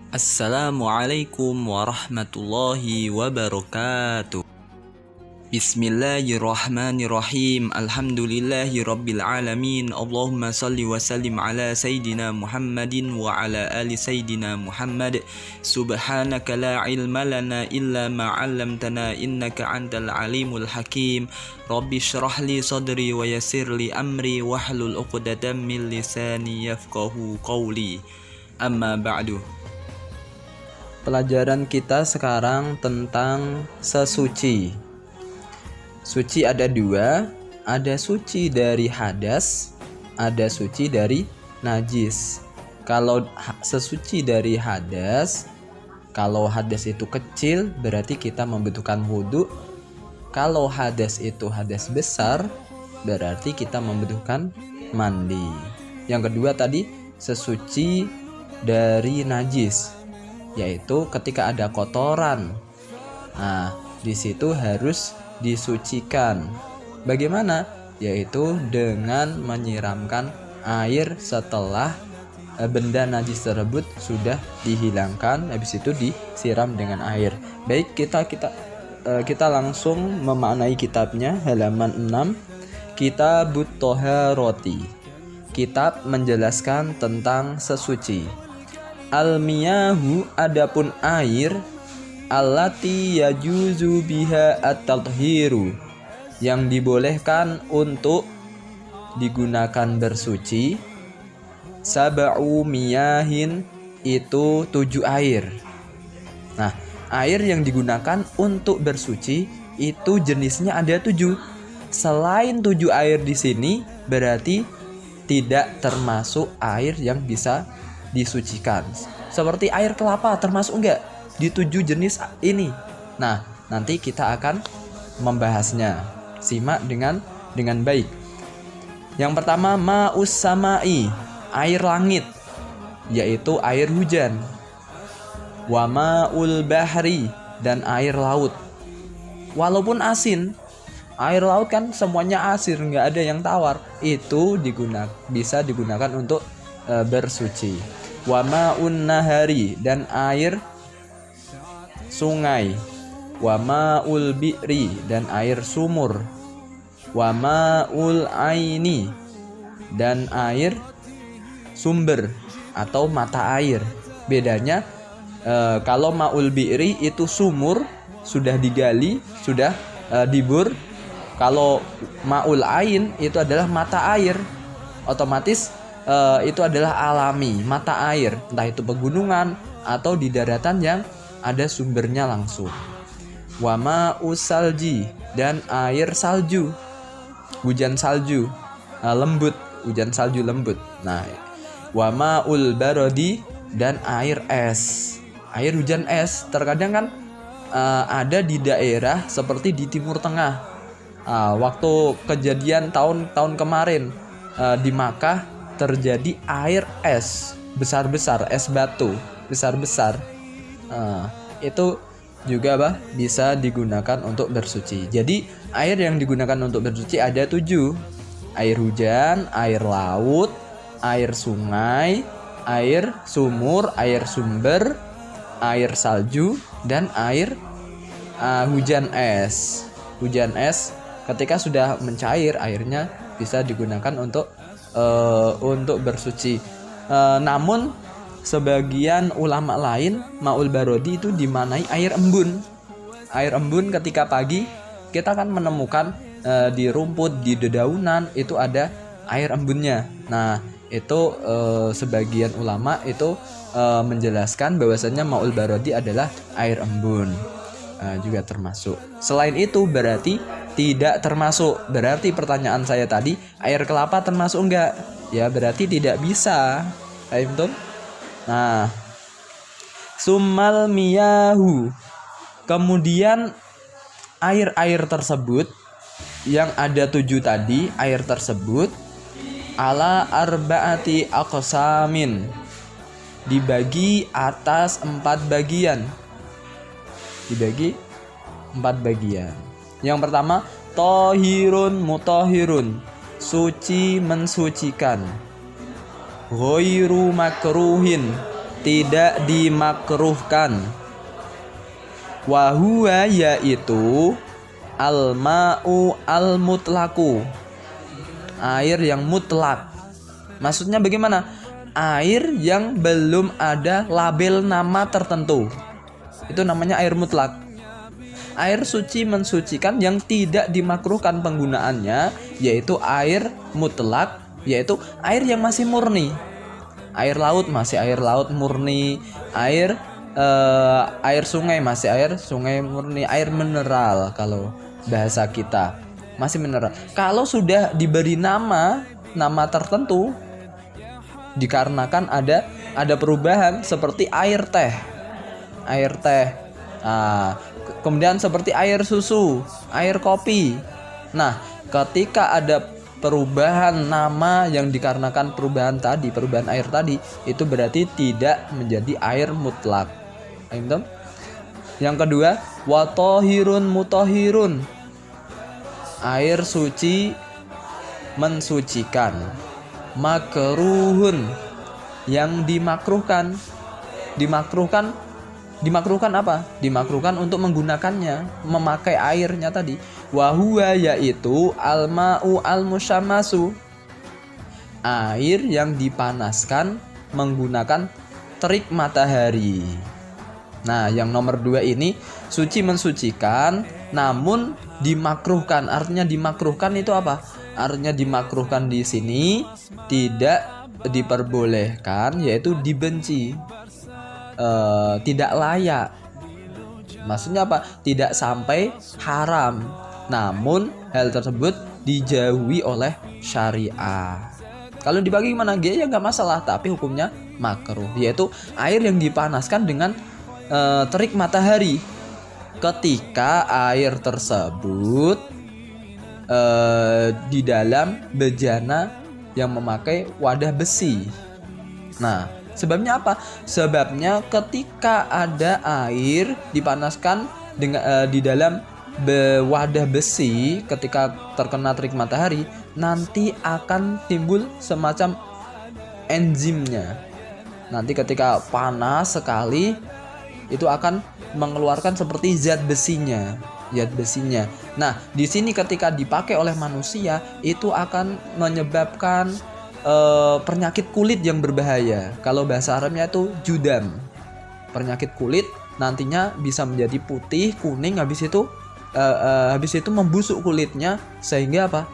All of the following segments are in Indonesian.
Assalamualaikum warahmatullahi wabarakatuh. Bismillahirrahmanirrahim. Alhamdulillahi rabbil alamin. Allahumma salli wa sallim ala Sayyidina Muhammadin wa ala ali Sayyidina Muhammad. Subhanaka la ilma lana illa ma 'allamtana innaka antal alimul hakim. Rabbi shrah li sadri wa yassir li amri wahlul 'uqdatam min lisani yafqahu qawli. Amma ba'du. Pelajaran kita sekarang tentang sesuci. Suci ada dua, ada suci dari hadas, ada suci dari najis. Kalau sesuci dari hadas, kalau hadas itu kecil berarti kita membutuhkan wudhu. Kalau hadas itu hadas besar berarti kita membutuhkan mandi. Yang kedua tadi sesuci dari najis, yaitu ketika ada kotoran. Nah, di situ harus disucikan. Bagaimana? Yaitu dengan menyiramkan air setelah benda najis tersebut sudah dihilangkan, habis itu disiram dengan air. Baik, kita langsung memaknai kitabnya, halaman 6, Kitabut Thaharati. Kitab menjelaskan tentang sesuci. Al-miyahu, adapun air, allati yajuzu biha at-tathhiru, yang dibolehkan untuk digunakan bersuci. Sab'u miyahin, itu 7 air. Nah, air yang digunakan untuk bersuci itu jenisnya ada 7. Selain 7 air di sini berarti tidak termasuk air yang bisa disucikan. Seperti air kelapa termasuk enggak di 7 jenis ini? Nah, nanti kita akan membahasnya. Simak dengan baik. Yang pertama, ma'us samai, air langit, yaitu air hujan. Wa ma'ul bahri, dan air laut. Walaupun asin, air laut kan semuanya asin, nggak ada yang tawar. Itu bisa digunakan untuk bersuci. Wa ma'un nahari, dan air sungai. Wa ma'ul bi'ri, dan air sumur. Wa ma'ul aini, dan air sumber atau mata air. Bedanya kalau ma'ul bi'ri itu sumur, sudah digali, sudah dibur. Kalau ma'ul ain itu adalah mata air, otomatis itu adalah alami, mata air, entah itu pegunungan atau di daratan yang ada sumbernya langsung. Wa ma'us salji, dan air salju, hujan salju lembut, hujan salju lembut. Nah, wa ma'ul barodi, dan air es, air hujan es. Terkadang kan ada di daerah seperti di Timur Tengah. Waktu kejadian tahun kemarin di Makkah terjadi air es besar-besar, es batu besar-besar. Itu juga bisa digunakan untuk bersuci. Jadi air yang digunakan untuk bersuci ada 7. Air hujan, air laut, air sungai, air sumur, air sumber, air salju, dan air hujan es. Hujan es ketika sudah mencair airnya bisa digunakan untuk bersuci. Namun sebagian ulama lain, ma'ul barodi itu dimanai air embun. Air embun ketika pagi kita kan menemukan di rumput, di dedaunan itu ada air embunnya. Nah, itu sebagian ulama itu menjelaskan bahwasanya ma'ul barodi adalah air embun. Juga termasuk. Selain itu berarti tidak termasuk. Berarti pertanyaan saya tadi, air kelapa termasuk enggak? Ya berarti tidak bisa. Paham tuh? Nah, summal miyahu, kemudian air-air tersebut yang ada 7 tadi, air tersebut ala arba'ati aqsamin, dibagi atas 4 bagian. Dibagi 4 bagian. Yang pertama, tohirun mutahirun, suci mensucikan. Ghairu makruhin, tidak dimakruhkan. Wa huwa yaitu al-ma'u al-mutlaku, air yang mutlak. Maksudnya bagaimana? Air yang belum ada label nama tertentu, itu namanya air mutlak. Air suci mensucikan yang tidak dimakruhkan penggunaannya, yaitu air mutlak, yaitu air yang masih murni. Air laut masih air laut murni, air sungai masih air sungai murni, air mineral kalau bahasa kita masih mineral. Kalau sudah diberi nama tertentu, dikarenakan ada perubahan seperti air teh. Kemudian seperti air susu, air kopi. Nah, ketika ada perubahan nama yang dikarenakan perubahan air tadi, itu berarti tidak menjadi air mutlak. Yang kedua, watohirun mutohirun, air suci mensucikan. Makruhun, yang dimakruhkan apa? Dimakruhkan untuk menggunakannya, memakai airnya tadi. Wahuwa yaitu al-ma'u al-musyammasu, air yang dipanaskan menggunakan terik matahari. Nah, yang nomor 2 ini suci mensucikan namun dimakruhkan. Artinya dimakruhkan itu apa? Artinya dimakruhkan di sini tidak diperbolehkan, yaitu dibenci. Tidak layak. Maksudnya apa? Tidak sampai haram, namun hal tersebut dijauhi oleh syariah. Kalau dibagi gimana? Ya nggak masalah, tapi hukumnya makruh, yaitu air yang dipanaskan dengan terik matahari. Ketika air tersebut di dalam bejana yang memakai wadah besi. Nah, sebabnya apa? Sebabnya ketika ada air dipanaskan dengan di dalam wadah besi, ketika terkena terik matahari, nanti akan timbul semacam enzimnya. Nanti ketika panas sekali, itu akan mengeluarkan seperti zat besinya. Nah, di sini ketika dipakai oleh manusia, itu akan menyebabkan penyakit kulit yang berbahaya. Kalau bahasa Arabnya itu judam. Penyakit kulit nantinya bisa menjadi putih, kuning, habis itu membusuk kulitnya, sehingga apa?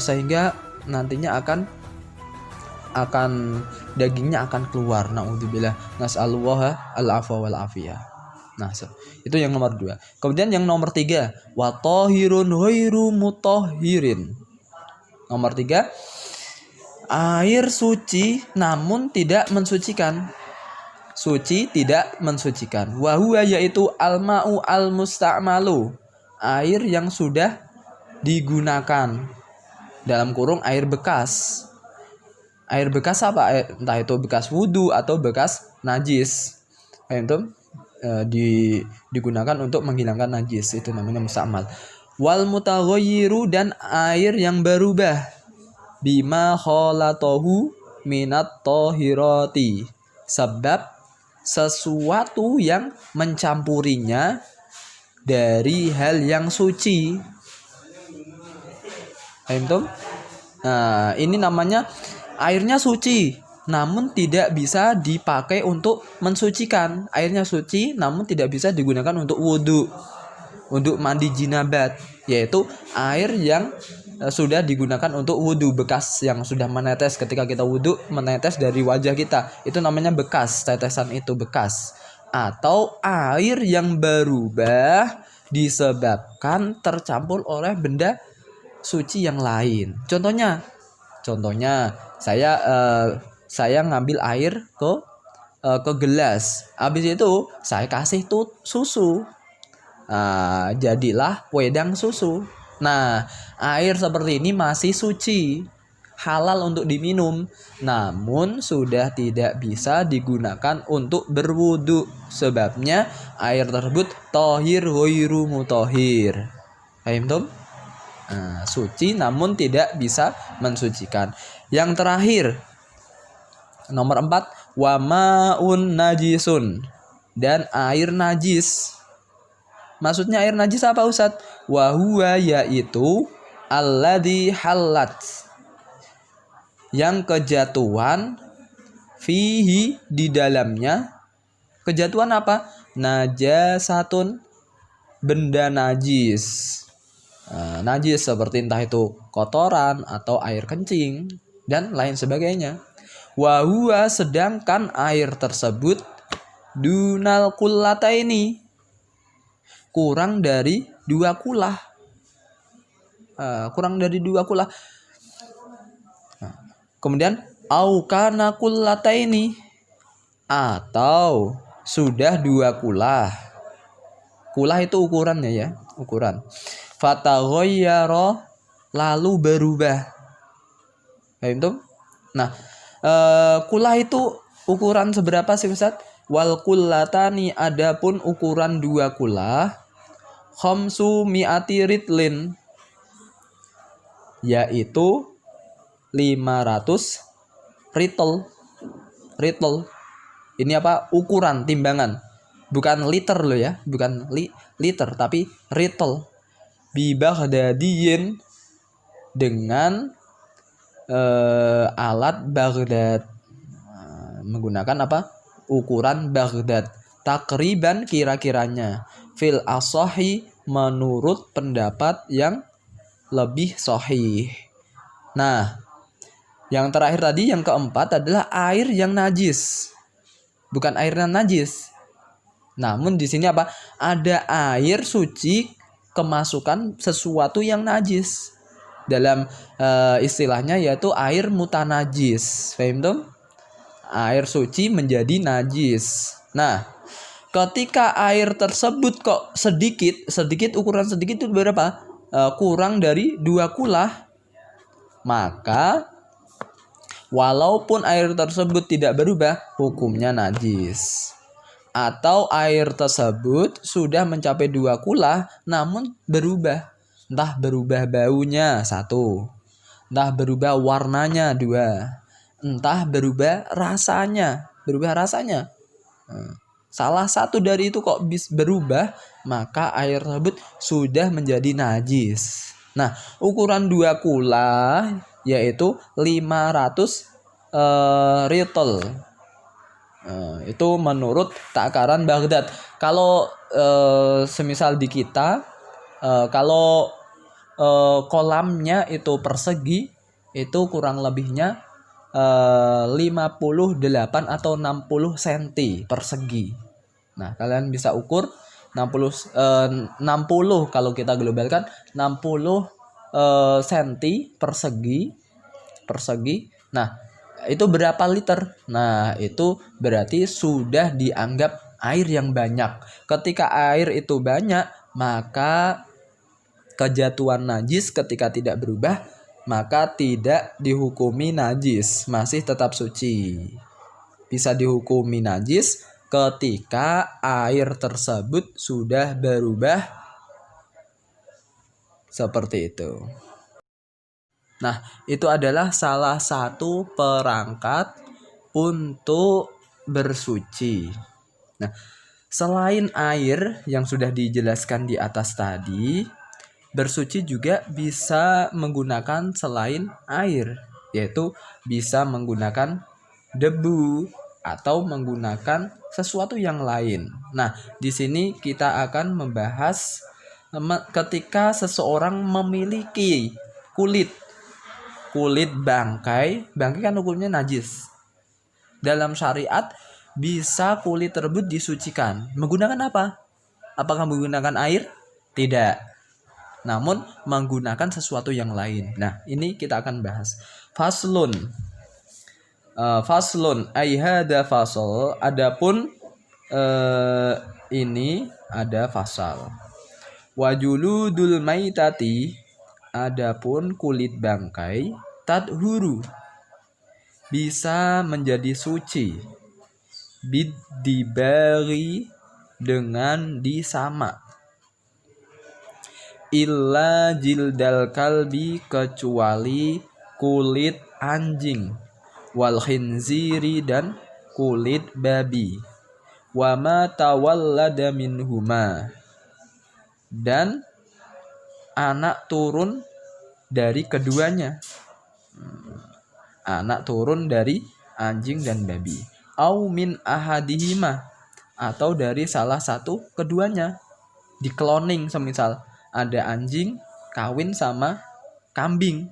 Sehingga nantinya akan dagingnya akan keluar. Naudzubillah, nas'alullah al-afwa wal afiyah. Nah, itu yang nomor 2. Kemudian yang nomor 3, watahirun ghairu mutahhirin. Nomor 3, air suci namun tidak mensucikan. Suci tidak mensucikan. Wa huwa yaitu al-ma'u al-musta'malu, air yang sudah digunakan. Dalam kurung air bekas. Air bekas apa? Entah itu bekas wudu atau bekas najis. Itu digunakan untuk menghilangkan najis, itu namanya musta'mal. Wal mutaghayyiru, dan air yang berubah, bima khalatahu minat tahirati, sebab sesuatu yang mencampurinya dari hal yang suci. Nah, ini namanya airnya suci namun tidak bisa dipakai untuk mensucikan. Airnya suci namun tidak bisa digunakan untuk wudhu, untuk mandi jinabat, yaitu air yang sudah digunakan untuk wudhu, bekas yang sudah menetes ketika kita wudhu, menetes dari wajah kita, itu namanya bekas, tetesan itu bekas. Atau air yang berubah disebabkan tercampur oleh benda suci yang lain. Contohnya saya ngambil air ke gelas, habis itu saya kasih tuh susu, jadilah wedang susu. Nah, air seperti ini masih suci, halal untuk diminum, namun sudah tidak bisa digunakan untuk berwudu. Sebabnya air tersebut tohir ghairu mutahhir. Suci namun tidak bisa mensucikan. Yang terakhir, Nomor 4, wa ma'un najisun, dan air najis. Maksudnya air najis apa Ustadz? Wa huwa, yaitu alladzi halat, yang kejatuhan, fihi, di dalamnya. Kejatuhan apa? Najasatun, benda najis. Najis seperti entah itu kotoran atau air kencing dan lain sebagainya. Wa huwa, sedangkan air tersebut, dunal kullataini, kurang dari 2 kulah. Kurang dari 2 kulah. Kemudian au kana kullataini, atau sudah 2 kulah. Kulah itu ukurannya ya, ukuran. Fataghayyara, lalu berubah. Paham tuh? Nah, kulah itu ukuran seberapa sih Ustaz? Wal kullatani, adapun ukuran 2 kulah, khamsu mi'ati ritlin, yaitu 500 ritel. Ritel ini apa? Ukuran, timbangan. Bukan liter loh ya, bukan liter, tapi ritel. Bi Baghdadiyin, dengan alat Baghdad, menggunakan apa? Ukuran Baghdad. Takriban, kira-kiranya. Fil asohi, menurut pendapat yang lebih sahih. Nah, yang terakhir tadi, yang keempat adalah air yang najis. Bukan air yang najis. Namun di sini apa? Ada air suci kemasukan sesuatu yang najis. Dalam istilahnya yaitu air mutanajis. Paham tuh? Air suci menjadi najis. Nah, ketika air tersebut kok sedikit ukuran sedikit itu berapa? Kurang dari 2 kulah. Maka walaupun air tersebut tidak berubah, hukumnya najis. Atau air tersebut sudah mencapai 2 kulah namun berubah. Entah berubah baunya 1, entah berubah warnanya 2, entah berubah rasanya. Salah satu dari itu kok bisa berubah, maka air tersebut sudah menjadi najis. Nah, ukuran 2 kulah yaitu 500 ritel. Itu menurut takaran Baghdad. Kalau semisal di kita, kalau kolamnya itu persegi, itu kurang lebihnya 58 atau 60 cm persegi. Nah, kalian bisa ukur 60 kalau kita globalkan 60 cm persegi. Nah, itu berapa liter? Nah, itu berarti sudah dianggap air yang banyak. Ketika air itu banyak, maka kejatuhan najis ketika tidak berubah, maka tidak dihukumi najis, masih tetap suci. Bisa dihukumi najis ketika air tersebut sudah berubah seperti itu. Nah, itu adalah salah satu perangkat untuk bersuci. Nah, selain air yang sudah dijelaskan di atas tadi, bersuci juga bisa menggunakan selain air, yaitu bisa menggunakan debu atau menggunakan sesuatu yang lain. Nah, di sini kita akan membahas ketika seseorang memiliki kulit bangkai kan hukumnya najis. Dalam syariat bisa kulit tersebut disucikan menggunakan apa? Apakah menggunakan air? Tidak. Namun menggunakan sesuatu yang lain. Nah, ini kita akan bahas. Faslun ay hada fasal. Adapun ini ada fasal. Wajuludul maitati, adapun kulit bangkai, tadhuru, bisa menjadi suci, bidibari, dengan disama, illa jildal kalbi, kecuali kulit anjing, wal khinziri dan kulit babi, wa ma tawallada minhuma dan anak turun dari keduanya, anak turun dari anjing dan babi, au min ahadihima atau dari salah satu keduanya, di cloning. Semisal ada anjing kawin sama kambing,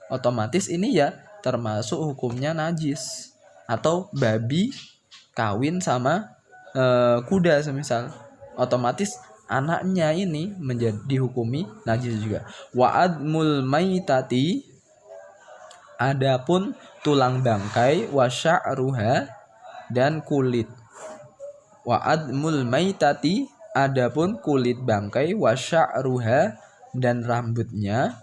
otomatis ini ya termasuk hukumnya najis. Atau babi kawin sama kuda semisal, otomatis anaknya ini menjadi dihukumi najis juga. Wa admul maitati, adapun tulang bangkai, wa sya'ruha dan kulit. Wa admul maitati, adapun kulit bangkai, wa sya'ruha dan rambutnya,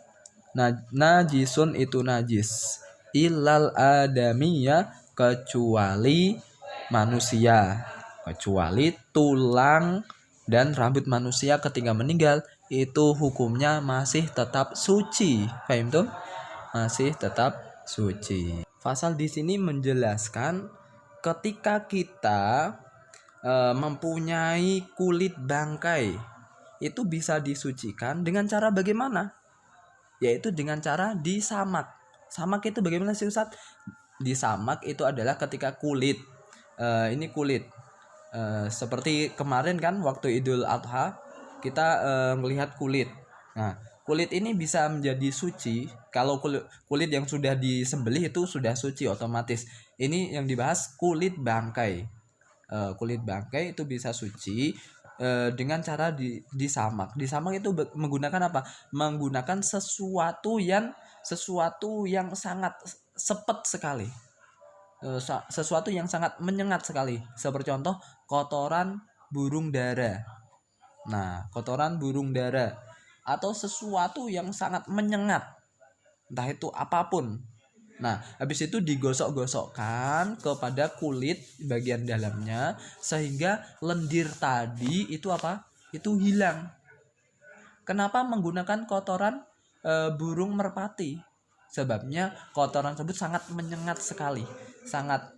najisun itu najis, illal adamiyya kecuali manusia, kecuali tulang dan rambut manusia ketika meninggal itu hukumnya masih tetap suci. Paham tuh? Masih tetap suci. Pasal di sini menjelaskan ketika kita mempunyai kulit bangkai itu bisa disucikan dengan cara bagaimana? Yaitu dengan cara disamak. Samak itu bagaimana sih Ustaz? Disamak itu adalah ketika kulit ini kulit seperti kemarin kan waktu Idul Adha kita melihat kulit. Nah, kulit ini bisa menjadi suci kalau kulit yang sudah disembelih itu sudah suci otomatis. Ini yang dibahas kulit bangkai. Kulit bangkai itu bisa suci dengan cara disamak. Disamak itu menggunakan apa? Menggunakan sesuatu yang sangat sepet sekali. Sesuatu yang sangat menyengat sekali. Seperti contoh kotoran burung dara. Nah, kotoran burung dara atau sesuatu yang sangat menyengat, entah itu apapun. Nah, habis itu digosok-gosokkan kepada kulit bagian dalamnya sehingga lendir tadi itu apa? Itu hilang. Kenapa menggunakan kotoran burung merpati? Sebabnya kotoran tersebut sangat menyengat sekali, sangat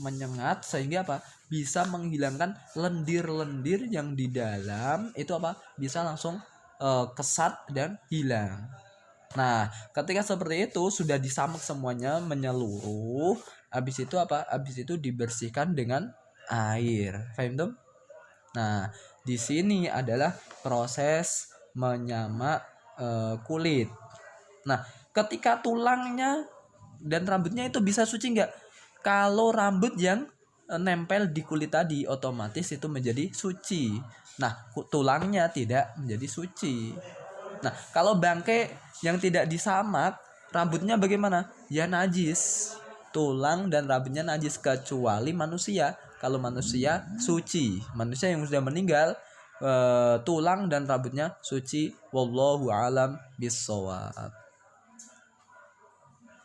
menyengat sehingga apa? Bisa menghilangkan lendir-lendir yang di dalam itu apa? Bisa langsung kesat dan hilang. Nah, ketika seperti itu sudah disamak semuanya menyeluruh, habis itu apa? Habis itu dibersihkan dengan air. Paham tuh? Nah, di sini adalah proses menyamak kulit. Nah, ketika tulangnya dan rambutnya itu bisa suci nggak? Kalau rambut yang nempel di kulit tadi otomatis itu menjadi suci. Nah, tulangnya tidak menjadi suci. Nah, kalau bangkai yang tidak disamak, rambutnya bagaimana? Ya najis. Tulang dan rambutnya najis kecuali manusia. Kalau manusia suci. Manusia yang sudah meninggal, tulang dan rambutnya suci. Wallahu a'lam bishawab.